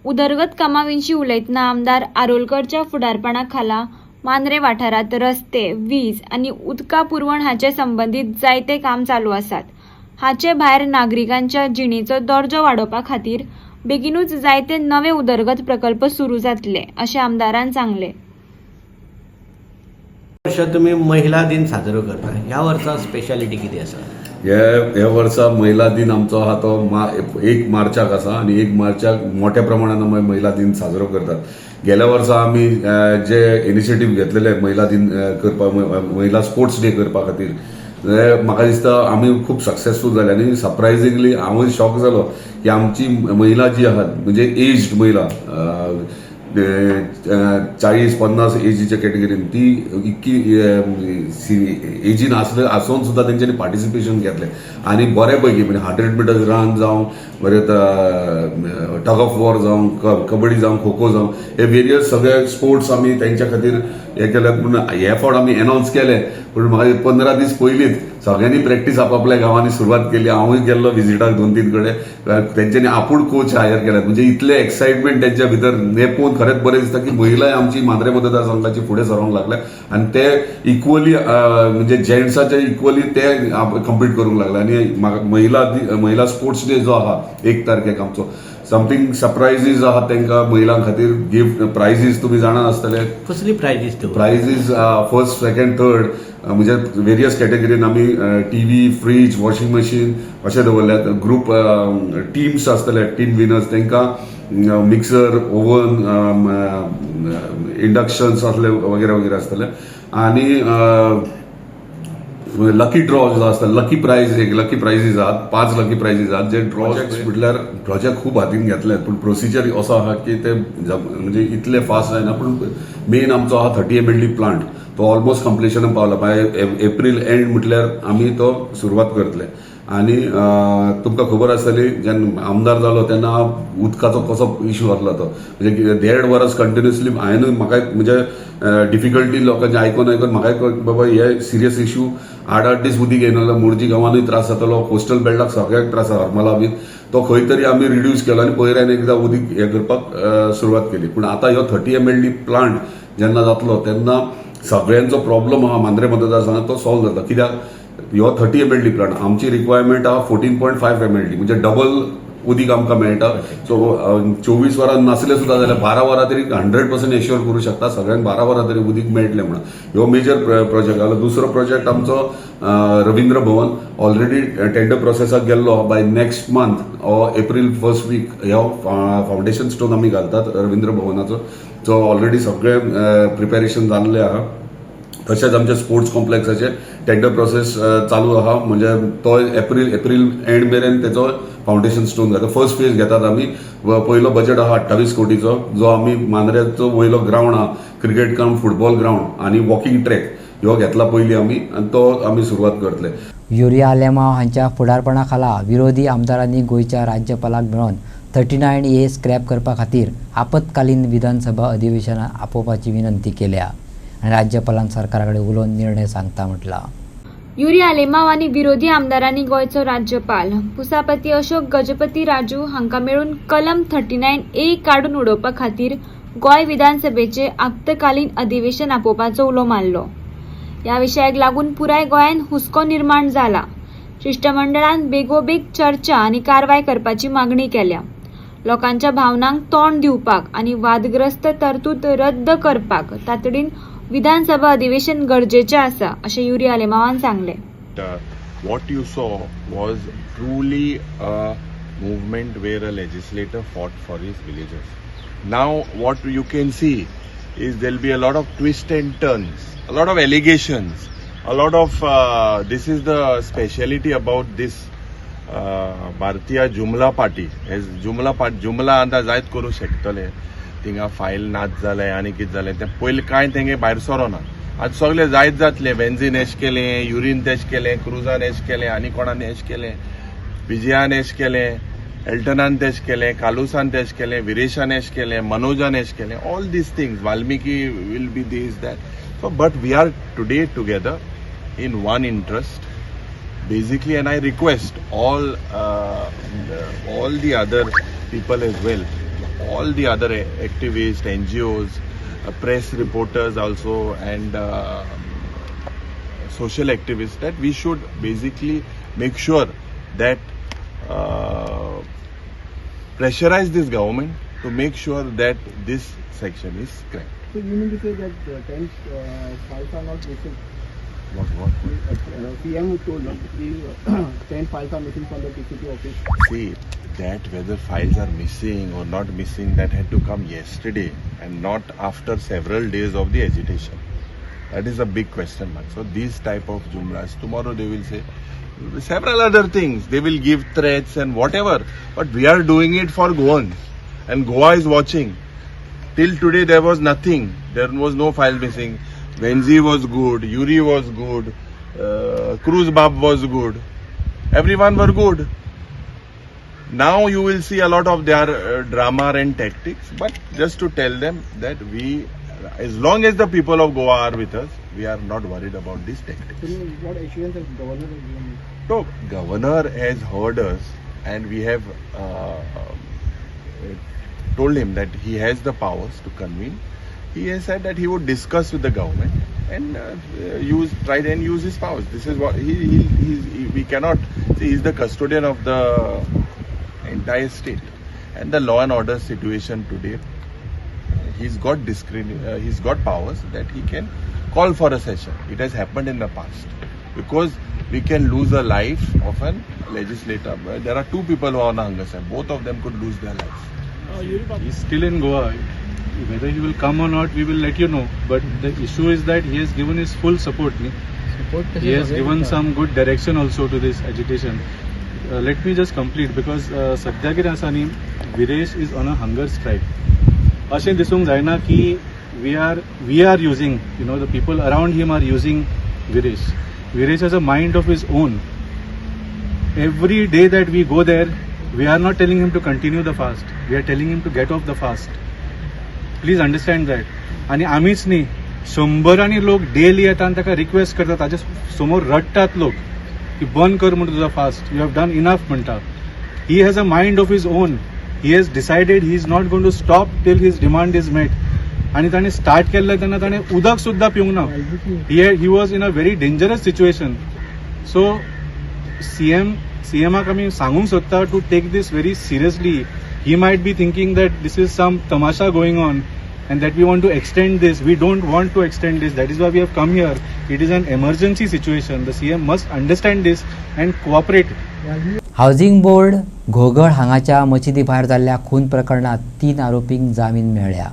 उदरगत कामां विशीं उलयतना आमदार आरोलकरच्या फुडारपणा खाला मांद्रे वाठारांत रस्ते, वीज आनी उदका पुरवण हाचे संबंदीत जायते काम चालू आसात. हाचे भायर नागरिकांच्या जिणेचो दर्जो वाडोवपा खातीर बेगीनूच जायते नवे उदरगत प्रकल्प सुरू जातले अशें आमदारान सांगले. वर्ष तुम्ही महिला दिन साजरो करता, ह्या वर्सा स्पेशालिटी कितें आसा? ह्या वर्सा महिला दिन आमचो आहा तो 1 मार्चाक आसा आणि 1 मार्चाक मोठ्या प्रमाणात आमी महिला दिन साजरो करतात. गेल्या वर्सा आमी जे इनिशिएटीव घेतलेले महिला दिन करपाक, महिला स्पोर्ट्स डे करपा खातीर म्हाका दिसता आमी खूब सक्सेसफूल जाले आणि सरप्रायझिंगली हांवूय शॉक जालो की आमची महिला जी आहात म्हणजे एज्ड महिला 40-50 एजीच्या कॅटेगरीन ती इतकी एजीन आसून सुद्धा तेंच्यांनी पार्टिसिपेशन घेतले आणि बऱ्यापैकी म्हणजे 100 मिटर्स रन जावं परत टग ऑफ वॉर जावं कबड्डी जावं खो खो जावं हे वेरियस सगळे स्पोर्ट्स आमी तेंच्या खातीर हे केल्यात. पूण हे फावट आमी अनाउन्स केले पूण म्हाका 15 दीस पयलींच सगळ्यांनी प्रॅक्टीस आपापल्या गांवांनी सुरवात केली. हांवूय गेल्लो विजिटाक 2-3 कडेन. तेंच्यांनी आपूण कोच हायर केल्यात म्हणजे इतले एक्साइटमेंट तेंच्या भितर हे पळोवन खरेंच बरें दिसता की महिलाय आमची मांद्रे मतदारसंघाची फुडें सरोंक लागल्या आणि ते इक्वली म्हणजे जेंट्साचे इक्वली ते कम्पीट करूंक लागले. आणि महिला स्पोर्ट्स डे जो आहा 1 तारखेक आमचो समथिंग सरप्रायझीस आहात तांकां महिलां खातीर गिफ्ट प्रायझीस तुमी जाणा आसतले. कसली prizes? Prizes 1st, 2nd, 3rd म्हणजे वेरियस कॅटेगरीन आमी टीव्ही, फ्रीज, वॉशिंग मशीन अशें दवरल्यात. ग्रुप टीम्स आसतले, टीम विनर्स तांकां मिक्सर, ओवन, इंडक्शन्स आसले वगैरे वगैरे आसतले. आणि लकी ड्रॉ जो आसता लकी प्रायझीस आहात 5 लकी प्रायझीस आहात जे ड्रॉजेक्ट्स म्हटल्यार प्रोजेक्ट खूब हातीन घेतले पूण प्रोसिजर असो आहा की ते म्हणजे इतले फास्ट जायना. पूण मेन आमचो आहा 30 MLD प्लांट तो ऑलमोस्ट कंप्लिशनाक पावला. बाय एप्रील एंड म्हटल्यार आमी तो सुरवात करतले. आणि तुमकां खबर आसतली जेन्ना आमदार जालो तेन्ना उदकाचो कसो इश्यू आसलो तो म्हणजे 1.5 वर्स कंटिन्युअसली हांवेंनूय म्हाका म्हणजे डिफिकल्टी लोकांचे आयकून म्हाका बाबा हे सिरियस इश्यू 8 दीस उदीक येयनासलो. मुर्जी गांवांनूय त्रास जातालो, कोस्टल बेल्टाक सगळ्याक त्रास हरमला बी तो खंय तरी आमी रिड्यूस केलो आणि पयऱ्यान एकदां उदीक हे करपाक सुरवात केली. पूण आतां ह्यो 30 MLD प्लांट जेन्ना जातलो तेन्ना सगळ्यांचो प्रॉब्लम आहा मांद्रे मतदारसंघात तो सॉल्व जाता. कित्याक ह्यो 30 MLD प्लांट आमची रिक्वायरमेंट आहा 14.5 MLD म्हणजे डबल उदीक आमकां मेळटा. सो 24 वरां नासले सुद्धा जाल्यार 12 वरां तरी 100% एश्योर करूं शकता सगळ्यांक 12 वरां तरी उदीक मेळटलें म्हणून ह्यो मेजर प्रोजेक्ट आहा. दुसरो प्रोजेक्ट आमचो रवींद्र भवन ऑलरेडी टेंडर प्रोसेसाक गेल्लो. By next month April 1st week ह्यो फावंडेशन स्टोन आमी घालतात रवींद्र भवनाचो जो ऑलरेडी सगळे प्रिपेरेशन जाल्ले आहा. तशेंच आमच्या स्पोर्ट्स कॉम्प्लेक्साचे टेंडर प्रोसेस चालू आहा म्हणजे तो एप्रील एंड मेरेन तेचो फावंडेशन स्टोन जाता. फर्स्ट फेज घेतात आमी. पयलो बजेट आहा 28 कोटीचो जो आमी मांद्रेचो वयलो ग्राउंड आहा क्रिकेट कम फुटबॉल ग्राउंड आणि वॉकिंग ट्रॅक ह्यो घेतला पयलीं आमी आणि तो आमी सुरवात करतले. युरिया लेमाव हांच्या फुडारपणा खाला विरोधी आमदारांनी गोंयच्या राज्यपालाक मेळोन 39A स्क्रॅप करपा खातीर आपतकालीन विधानसभा अधिवेशनां आपोवपाची विनंती केल्या आणि राज्यपालान सरकारा कडेन उलोवन निर्णय सांगता म्हटला. युरिया लेमाव आनी विरोधी आमदारांनी गोंयचो राज्यपाल पुसापती अशोक गजपती राजू हांकां मेळून कलम 39A काडून उडोवपा खातीर गोंय विधानसभेचे आपतकालीन अधिवेशन आपोवपाचो उलो मारलो. ह्या विशयाक लागून पुराय गोंयान हुस्को निर्माण जाला. शिष्टमंडळान बेगोबेग चर्चा आनी कारवाय करपाची मागणी केल्या. लोकांच्या भावनांक तोंड दिवपाक आनी वादग्रस्त तरतूद रद्द करपाक तातडीन विधानसभा अधिवेशन गरजेचें आसा अशें युरिया लेमावान सांगले. What you saw was truly a movement where a legislator fought for his villagers. Now what you can see is there will be a lot of twists and turns, a lot of allegations, a lot of this is the speciality about this Bharatiya Jumla Party. As Jumla anda जायत करू शकतले थिंगा file नाच जाले आनी कितें जालें तें पयलीं कांय तेंगे भायर सरोना. आज सगळे जायत जातले. बेन्झीन एश केलें, युरीन तेश केलें, क्रुजान एश केलें, आनी कोणान एश केलें, विजयान एश केलें, एल्टनान तेश केलें, कालुसान तेश केलें, विरेशान एश केलें, मनोजान एश केलें. All these things Valmiki will be these that. So but we are today together in one interest basically, and I request all the other people as well, all the other activists, NGOs, press reporters also, and social activists, that we should basically make sure that pressurize this government to make sure that this section is cracked. So you mean to say that 10 files are not missing? What? PM told us 10 files are missing from the PCP office. See, that whether files are missing or not missing, that had to come yesterday and not after several days of the agitation. That is a big question mark. So these type of jumlas, tomorrow they will say several other things. They will give threats and whatever. But we are doing it for Goans. And Goa is watching. Till today there was nothing. There was no file missing. Venzi was good. Yuri was good. Cruz Bab was good. Everyone were good. Now you will see a lot of their drama and tactics. But just to tell them that we, as long as the people of Goa are with us, we are not worried about these tactics. So what assurance has governor given? So governor has heard us, and we have told him that he has the powers to convene. He has said that he would discuss with the government and try and use his powers. This is what we cannot see. He's the custodian of the entire state, and the law and order situation today. He's got he's got powers that he can call for a session. It has happened in the past because we can lose a life of a legislator. There are two people who are on a hunger strike. Both of them could lose their lives. He's still in Goa. Whether he will come or not, we will let you know. But the issue is that he has given his full support. He has given some good direction also to this agitation. Let me just complete because Satyagir Asani, Viresh is on a hunger strike. अशें दिसूंक जायना की we are using, the people around him are using Viresh. Viresh has a mind of his own. Every day that we go there, we are not telling him to continue the fast. We are telling him to get off the fast. Please understand that. आणि आम्हीच न्ही, शंभरांनी लोक daily येतात आणि ताका request करतात, ताच्या समोर रडटात लोक की बंद कर म्हणून तुझा fast, you have done enough म्हणटा. He has a mind of his own. He has decided he is not going to stop till his demand is met. आणि ताणे स्टार्ट केल्लें तेन्ना ताणें उदक सुद्दां पिवंक ना. He was in a very dangerous situation. So CMाक आमी सांगूंक सोदता to take this very seriously. He might be thinking that this is some tamasha going on and that we want to extend this. We don't want to extend this. That is why we have come here. It is an emergency situation. The CM must understand this and cooperate. Housing board घोगळ हांगाच्या मशिदी भायर जाल्ल्या खून प्रकरणात 3 आरोपींक जामीन मेळ्ळ्या.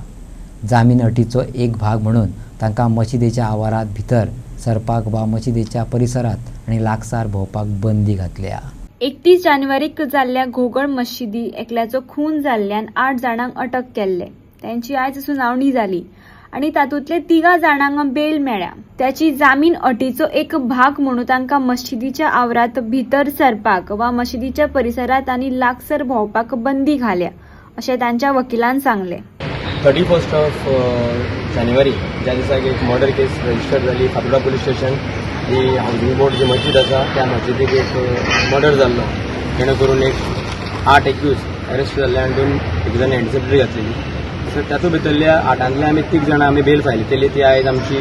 जामीन अटीचो एक भाग म्हणून तांकां मशिदीच्या आवारांत भितर सरपाक वा मशिदीच्या परिसरात आनी लागसार भोंवपाक बंदी घातल्या. 31 जानेवारीक जाल्ल्या घोगळ मशिदी एकल्याचो खून जाल्ल्यान 8 जाणांक अटक केल्ले. त्यांची आयज सुनावणी जाली आणि तातूंतले 3 जाणांक बेल मेळ्ळ्या. त्याची जामीन अटीचो एक भाग म्हणून तांकां मशिदीच्या आवारांत भितर सरपाक वा मशिदीच्या परिसरात आनी लागसर भोंवपाक बंदी घाल्या अशें तांच्या वकिलान सांगले. 31 जानेवारी ज्या दिसाक एक मर्डर केस रजिस्टर जाली फातोर्डा पुलीस स्टेशन. ही हावजिंग बोर्ड जी मस्जिद आसा त्या मस्जिदीक एक मर्डर जाल्लो, जेणे करून एक 8 एक्यूज अरेस्ट जाल्ले आनी 2 जाण एंटिसिपेटरी घातलेली. सो तातूंत भितरल्या 8 आमी 3 जाणां आमी बेल फायल केली. ती आयज आमची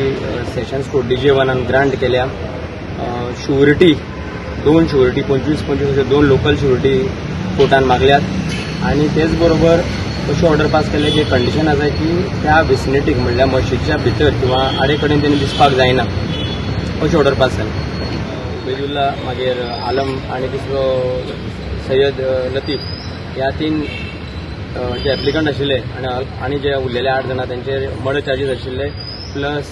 सेशन्स कोर्ट DJ1 ग्रांट केल्या. शुअरिटी 2 शुअरिटी 25 अशे 2 लोकल शुअरिटी कोर्टान मागल्यात आनी तेच बरोबर अशी ऑर्डर पास केल्या की कंडिशन आसा की त्या विसिनिटीक म्हणल्यार मस्जिदच्या भितर किंवा आडे कडेन तेणी दिसपाक जायना अशी ऑर्डर पास जाली. बेजुल्ला मागीर आलम आनी दुसरो सय्यद लतीफ ह्या 3 जे एप्लिकंट आशिल्ले आनी जे उरलेले 8 जाणां त्यांचे मर्डर चार्जीस आशिल्ले प्लस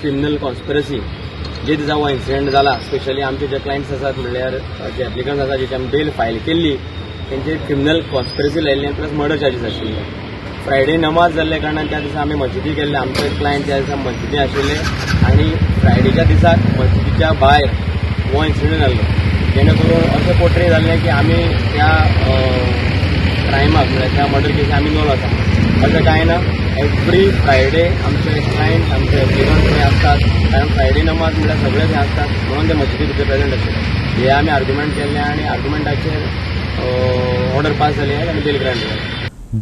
क्रिमिनल कॉन्स्पिरसी. जे दिसा हो इन्सिडेंट जाला स्पेशली आमचे जे क्लायंट्स आसात म्हणल्यार जे एप्लिकंट्स आसा जेची आमी बेल फायल केल्ली तेंचे क्रिमिनल कॉन्स्पिरसी लायिल्ले प्लस मर्डर चार्जीस आशिल्ले. फ्रायडे नमाज जाल्ल्या कारणान त्या दिसा आमी मस्जिदी गेल्ले. आमचे क्लायंट त्या दिसा मस्जिदी आशिल्ले आनी फ्रायडेच्या दिसाक मस्जिदीच्या भायर हो इन्सिडेंट जाल्लो, जेणे करून अशें पोर्ट्रे जाल्लें की आमी त्या क्रायमाक म्हळ्यार त्या मर्डर केसी आमी इनवॉल्व आसा अशें कांय ना. एवरी फ्रायडे आमचे क्लायंट आमचे एप्लिकंट थंय आसतात, कारण फ्रायडे नमाज म्हळ्यार सगळे थंय आसतात म्हणून ते मस्जिदी भितर प्रेजेंट आसले. हे आमी आर्ग्युमेंट केल्ले आनी आर्ग्युमेंटाचेर ऑर्डर पास जाली आनी बेल ग्रांट जाली.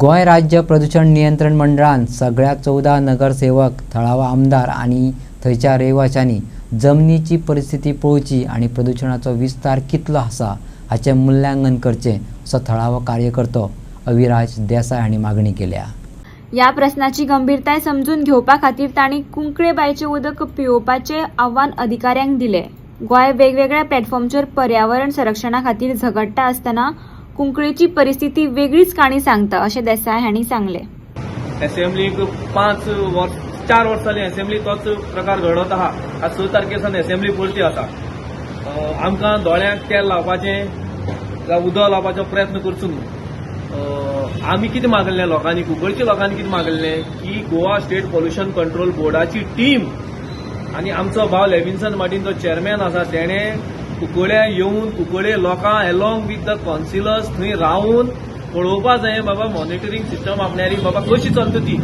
गोंय राज्य प्रदूषण नियंत्रण मंडळान सगळ्या 14 नगरसेवक, थळावा आमदार आणि थंयच्या रहिवाशांनी जमनीची परिस्थिती पळोवची आणि प्रदूषणाचो विस्तार कितलो आसा हाचें मुल्यांकन करचें असो थळावो कार्यकर्तो अविराज देसाय हांणी मागणी केल्या. या प्रश्नाची गंभीरताय समजून घेवपा खातीर तांणी कुंकळे बांयचें उदक पियोवपाचें आव्हान अधिकाऱ्यांक दिलें. गोंय वेगवेगळ्या प्लॅटफॉर्मचेर पर्यावरण संरक्षणा खातीर झगडटा आसतना कुंकळेची परिस्थिती वेगळीच काणी सांगता अशें देसाय हांणी सांगलें. असेंब्लीक 4 वर्सां जालीं असेंब्ली तोच प्रकार घडत आहा. आज 6 तारखेसान असेंब्ली परती आसा. आमकां दोळ्यांक तेल लावपाचें जावं उदक लावपाचो प्रयत्न करचो न्हू. आमी कितें मागलें लोकांनी, कुंकळच्या लोकांनी कितें मागलें की गोवा स्टेट पोल्युशन कंट्रोल बोर्डाची टीम आनी आमचो भाव लेविन्सन मार्टीन जो चेअरमॅन आसा तेणें कुंकळ्या येवन कुंकळे लोकां एलॉंग विथ द कॉन्सिलर्स थंय रावन पळोवपा जाय बाबा मॉनिटरींग सिस्टम आपणारी बाबा कशी चलता ती.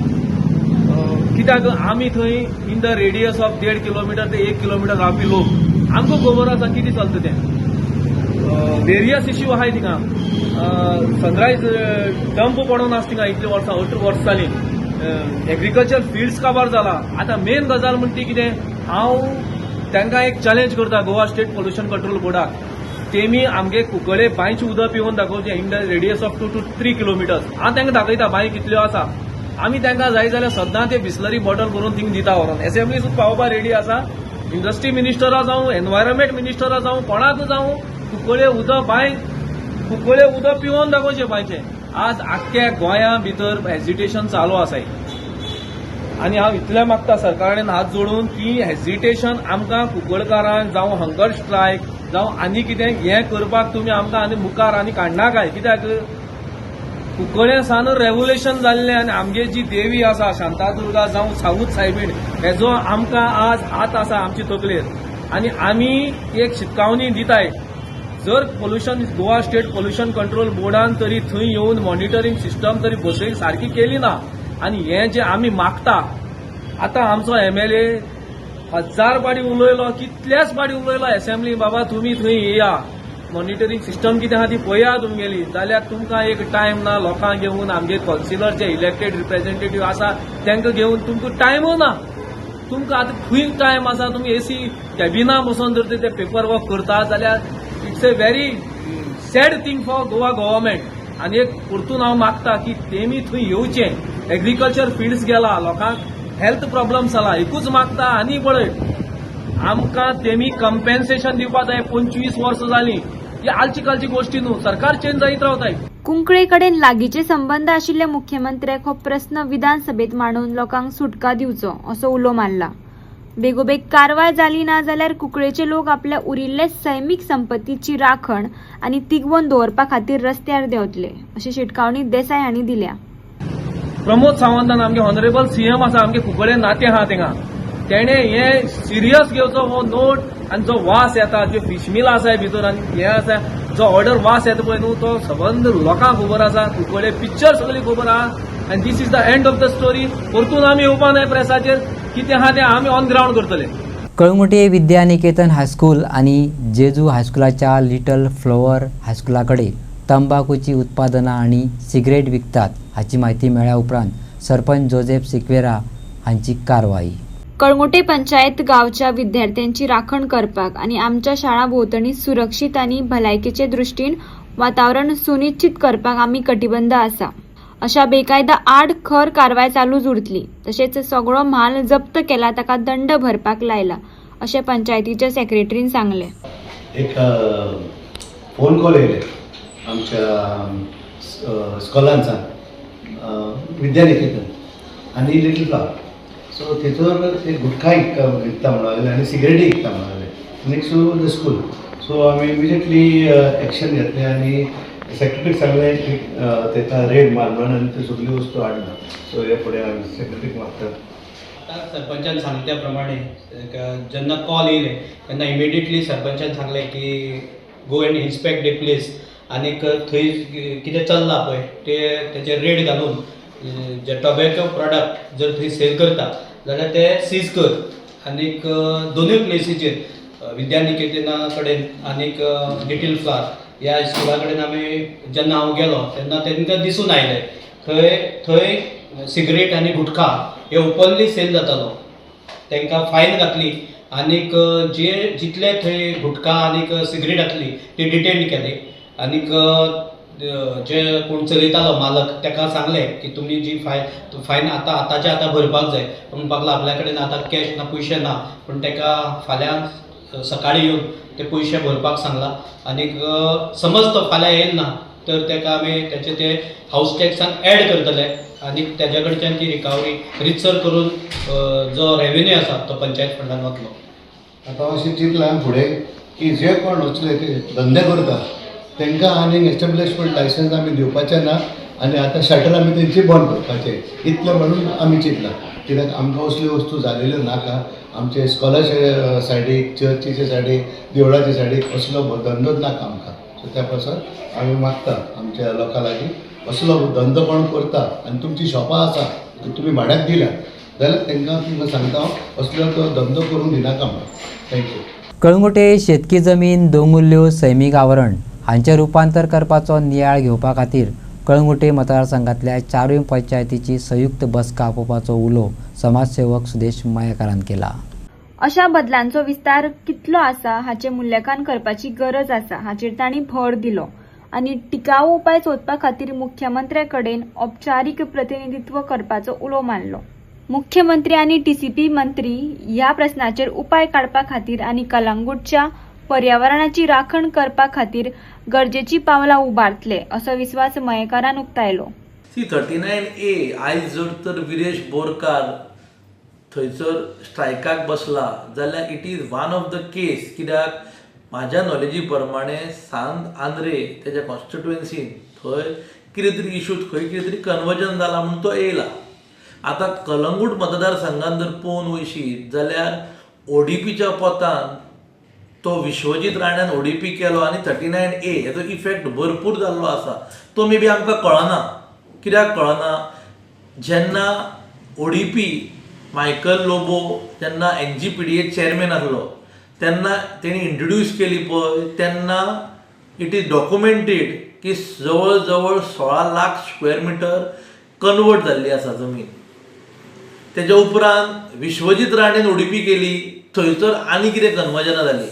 कित्याक आमी थंय in the radius of 1.5 kilometre ते 1 किलोमीटर रावपी लोक आमकां खबर आसा कितें चलता तें. वेरियस इश्यू आहाय थिंगा. सनरायज डंप पडून आसा थिंगा इतले वर्सां 18 वर्सां जालीं. एग्रीकल्चर फिल्ड्स काबार जाला. आतां मेन गजाल म्हणटा ती कितें, हांव तांकां एक चॅलेंज करता गोवा स्टेट पोल्युशन कंट्रोल बोर्डाक. तेमी आमगे कुंकळे बांयचें उदक पिवून दाखोवचें in the radius of 2 to 3 kilometres. हांव तांकां दाखयता बांय कितल्यो आसा. आमी तांकां जाय जाल्यार सद्दां ते बिस्लरी बॉटल भरून थिंग दिता व्हरोन. असेंब्ली सुद्दां पावोवपा रेडी आसा. इंडस्ट्री मिनिस्टरा जावं एनवायरमेंट मिनिस्टरा जावं कोणाक जावं कुंकळे उदक पिवून दाखोवचें बांयचें. आज आख्ख्या गोंया भितर हेजिटेशन चालू आसाय आनी हांव इतलें मागता सरकारान हात जोडून की हेजिटेशन आमकां कुंकळकारांक जावं हंगर स्ट्रायक जावं आनी कितें हें करपाक तुमी आमकां आनी मुखार आनी काडना काय. कित्याक कुंकळे सान रेव्होल्युशन जाल्लें आनी आमगे जी देवी आसा शांतादुर्गा जावं साऊथ सायबीण हेजो आमकां आज हात आसा आमचे तकलेर आनी आमी एक शिटकावणी दिताय. जर pollution Goa state pollution control बोर्डान तरी थंय येवन मॉनिटरींग सिस्टम तरी बसय सारकी केली ना आनी हें जें आमी मागता. आतां आमचो MLA 1000 पाटी उलयलो, कितल्याच पाटी उलयलो असेंब्ली बाबा तुमी थंय येया, मॉनिटरींग सिस्टम कितें आहा ती पळया तुमगेली. जाल्यार तुमकां एक टायम ना लोकांक घेवन आमगे कॉन्सिलर जे इलेक्टेड रिप्रेझेंटेटिव्ह आसा तांकां घेवन तुमकां टायमूय ना. तुमकां आतां खंय टायम आसा. तुमी AC कॅबिना बसून जर ते पेपर वर्क करता जाल्यार it's a very sad thing for Goa government. आनी एक परतून हांव मागता की तेमी थंय येवचें. एग्रीकल्चर फिल्ड्स गेला, लोकांक हेल्थ प्रॉब्लम्स जाला. एकूच मागता आनी पळय आमकां तेमी कंपेन्सेशन दिवपा जाय. 25 वर्सां जालीं. ही आलची कालची गोश्टी न्हू. सरकार चेंज जायत रावताय. कुंकळे कडेन लागींचे संबंद आशिल्ल्या मुख्यमंत्र्याक हो प्रस्न विधानसभेत मांडून लोकांक सुटका दिवचो असो उलो मारला. बेगोबेग कारवाय जाली ना जाल्यार कुंकळेचे लोक आपल्या उरिल्ले सैमीक संपत्तीची राखण आनी तिगवून दवरपा खातीर रस्त्यार देंवतले अशी शिटकावणी देसाय हांणी दिल्या. प्रमोद सावंतान आमगे ऑनरेबल CM आसा आमगे कुंकळे नाते आहा थिंगा तेणे हे सिरियस घेवचो हो नोट. आनी जो वास येता जो फिश मिल आसाय भितर आनी हे आसा जो ऑर्डर वास येता पळय न्हू तो सबंद लोकांक खबर आसा. कुंकळे पिक्चर सगळी खबर आहा आनी this is the end of the story. परतून आमी येवपा न्हय प्रेसाचेर. कितें आहा तें आमी ऑन ग्राउंड करतले. कळंगुटे विद्यानिकेतन हायस्कूल आणि जेजू हायस्कुलाच्या लिटल फ्लॉवर हायस्कुलाकडे तंबाखूची उत्पादनां आणि सिगरेट विकतात हाची माहिती मेळ्ळ्या उपरांत सरपंच जोसेफ सिक्वेरा हांची कारवाई. कळंगुटे पंचायत गांवच्या विद्यार्थ्यांची राखण करपाक आनी आमच्या शाळा भोंवतणी सुरक्षीत आनी भलायकेचे दृश्टीन वातावरण सुनिश्चित करपाक आमी कटिबंद आसा. अशा बेकायदा आड खर कारवाय चालूच उरतली. तशेंच सगळो म्हाल जप्त केला ताका दंड भरपाक लायला अशें पंचायतीच्या सेक्रेटरीन सांगलें. एक फोन कॉल येयले आमच्या स्कॉलांसान विद्यानिकेतन आनी लिटल फ्लावर. सो थंयसर ते गुटखा विकता म्हणून लागले आनी सिगरेटी विकता म्हणून लागले next to the school. So आमी इमिजिएटली एक्शन घेतलें आनी सेक्रेटरीक सांगलें की तेका रेड मार म्हणून आनी त्यो सगळ्यो वस्तू हाडना. सो हे फुडें हांवें सेक्रेटरीक मागता. सरपंचान सांगल्या प्रमाणे जेन्ना कॉल येयले तेन्ना इमिडिएटली सरपंचान सांगलें की go and inspect the place आनीक थंय कितें चल्लां पळय तेचेर रेड घालून जे टोबॅको प्रॉडक्ट जर थंय सेल करता जाल्यार ते सीज कर. आनीक दोनूय प्लेसीचेर विद्यानिकेतना कडेन आनीक लिटल फ्लावर ह्या स्कुला कडेन आमी जेन्ना हांव गेलो तेन्ना तांकां दिसून आयलें थंय सिगरेट आनी गुटखा हे ओपनली सेल जातालो. तांकां फायन घातली आनीक जितले थंय गुटखा आनीक सिगरेट आसली ती डिटेन केली आनीक जे कोण चलयतालो मालक ताका सांगलें की तुमी जी फायन आतांच्या आतां भरपाक जाय म्हणपाक लागलो आपल्या कडेन आतां कॅश ना पयशे ना पूण ताका फाल्यां सकाळीं येवन ते पयशे भरपाक सांगला आनीक समज तो फाल्यां येयना ना तर ताका आमी ताचे ते हाऊस टॅक्सान ॲड करतले आनीक ताज्या कडच्यान ती रिकवरी रितसर करून जो रेवेन्यू आसा तो पंचायत फंडान वतलो. आतां अशें चिंतलां फुडें की जे कोण वचले धंदे करता तांकां आनीक एस्टॅब्लिशमेंट लायसन्स आमी दिवपाचें ना आनी आतां शटर आमी तेंची बंद करपाचें इतलें म्हणून आमी चिंतलां. कित्याक आमकां असल्यो वस्तू जालेल्यो नाका. आमचे स्कॉलाचे सायडीक चर्चीचे सायडीक देवळाचे सायडीक असलो धंदोच नाका आमकां. सो त्या पासून आमी मागता आमच्या लोकां लागीं असलो धंदो कोण करता आनी तुमची शॉपां आसा तुमी भाड्याक दिल्या जाल्यार तांकां सांगता असलो तो धंदो करूंक दिनाका म्हणून. थँक्यू. कळंगुटे शेतकी जमीन दोंगुल्ल्यो सैमीक आवरण हांचें रुपांतर करपाचो नियाळ घेवपा खातीर कळंगुटे मतदारसंघातल्या 4 पंचायतीची संयुक्त बसका आपोवपाचो उलो समाजसेवक सुदेश मयेकारान केला. अशा बदलांचो विस्तार कितलो आसा हाचें मूल्यांकन करपाची गरज आसा हाचेर तांणी भर दिलो आनी टिकाऊ उपाय सोदपा खातीर मुख्यमंत्र्या कडेन औपचारीक प्रतिनिधित्व करपाचो उलो मारलो. मुख्यमंत्री आनी टीसीपी मंत्री ह्या प्रस्नाचेर उपाय काडपा खातीर आनी कलंगूटच्या पर्यावरणाची राखण करपा खातीर गरजेची पावलां उबारतले असो विस्वास मयेकारान उक्तायलो. 39A आयज जर तर विरेश बोरकार थंयसर स्ट्रायकाक बसला जाल्यार it is one of the case. कित्याक म्हाज्या नॉलेजी प्रमाणे सांत आंद्रे तेज्या कॉन्स्टिट्युएन्सीन थंय कितें तरी इशू खंय कितें तरी कन्वर्जन जाला म्हणून तो येयला. आतां कलंगूट मतदारसंघान जर पळोवन वयशीत जाल्यार ODPच्या पोतान तो विश्वजीत राण्यान ODP केलो आनी 39A हेजो इफेक्ट भरपूर जाल्लो आसा. तो मे बी आमकां कळना. कित्याक कळना जेन्ना ODP मायकल लोबो जेन्ना NGPDA चेअरमॅन आसलो तेन्ना तेणी इंट्रोड्यूस केली पळय तेन्ना इट इज डॉक्युमेंटेड की जवळ जवळ 16 लाख स्क्वेअर मिटर कन्वर्ट जाल्ली आसा जमीन. तेज्या उपरांत विश्वजीत राणेन ODP केली थंयसर आनी कितें कन्वर्जनां जाली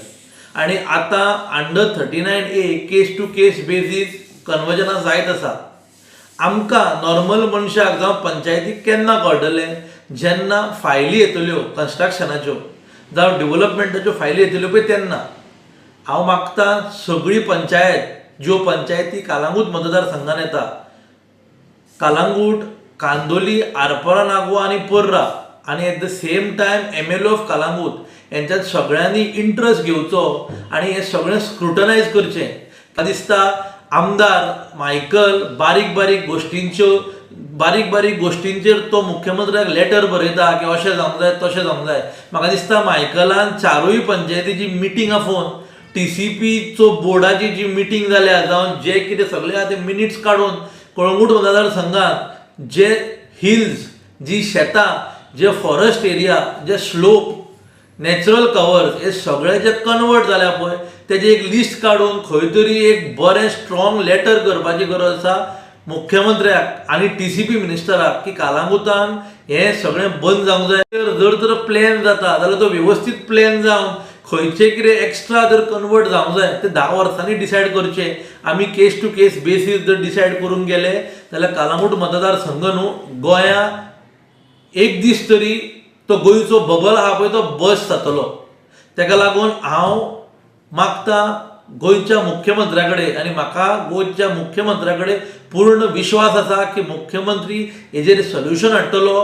आनी आतां under 39A case to case basis कन्वर्जनां जायत आसा. आमकां नॉर्मल मनशाक जावं पंचायतीक केन्ना कळटलें जेन्ना फायली येतल्यो कन्स्ट्रक्शनाच्यो जावं डेव्हलपमेंटाच्यो फायली येतल्यो पळय तेन्ना. हांव मागतां सगळी पंचायत ज्यो पंचायती कालांगूट मतदारसंघान येता कालांगूट कांदोली आरपोरा नागवा आनी पर्रा आनी at the same time MLA of Calangute यांच्यात सगळ्यांनी इंट्रस्ट घेवचो आनी हे सगळें स्क्रुटनायज करचें. म्हाका दिसता आमदार मायकल बारीक बारीक गोश्टींचेर तो मुख्यमंत्र्याक लेटर बरयता की अशें जावंक जाय तशें जावंक जाय. म्हाका दिसता मायकलान 4 पंचायतीची मिटींग आफोवन TCPचो बोर्डाची जी मिटींग जाल्या जावं जे कितें सगळे आहा ते मिनिट्स काडून कळंगूट मतदारसंघात जे हिल्स जी शेतां जे फॉरेस्ट एरिया जे स्लोप नॅचरल कवर्स हे सगळे जे कन्वर्ट जाल्या पळय तेजी एक लिस्ट काडून खंय तरी एक बरें स्ट्रॉंग लेटर करपाची गरज आसा मुख्यमंत्र्याक आनी TCP मिनिस्टराक की कालांगुटान हे सगळें बंद जावंक जाय. जर तर प्लॅन जाता जाल्यार तो वेवस्थीत प्लॅन जावन खंयचे कितें एक्स्ट्रा जर कन्वर्ट जावंक जाय ते 10 वर्सांनी डिसायड करचे. आमी केस टू केस बेसीस जर डिसायड करून गेले जाल्यार कालांगूट मतदारसंघ न्हू गोंया एक दीस तरी तो गोंयचो बबल आहा पळय तो बस जातलो. ताका लागून हांव मागता गोंयच्या मुख्यमंत्र्या कडेन आनी म्हाका गोंयच्या मुख्यमंत्र्या कडेन पूर्ण विश्वास आसा की मुख्यमंत्री हेजेर सोल्युशन हाडटलो.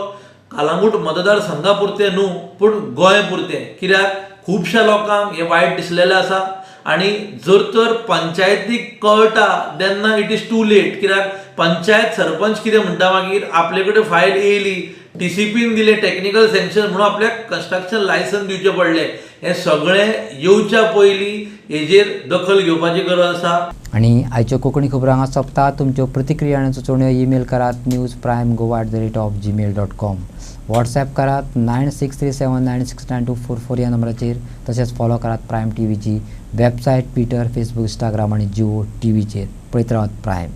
कालांगूट मतदारसंघा पुरते न्हू पूण गोंय पुरते. कित्याक खुबश्या लोकांक हे वायट दिसलेलें आसा आनी जर तर पंचायतीक कळटा तेन्ना इट इज टू लेट. कित्याक पंचायत सरपंच कितें म्हणटा मागीर आपले कडेन फायल येयली TCPन दिले टेक्निकल सँक्शन म्हणून आपल्याक कन्स्ट्रक्शन लायसन्स दिवचें पडलें. हें सगळें येवच्या पयलीं हेजेर दखल घेवपाची गरज आसा. आणि आयच्यो कोंकणी खबरो हांगा सोंपता. तुमच्यो प्रतिक्रिया आनी सुचोवण्यो ईमेल करात newsprimegoa@gmail.com. व्हॉट्सॲप करात 9637969244 ह्या नंबराचेर. तशेंच फॉलो करात प्रायम TVची वेबसायट, ट्विटर, फेसबूक, इंस्टाग्राम आनी जिओ TVचेर. पळयत रावात प्रायम.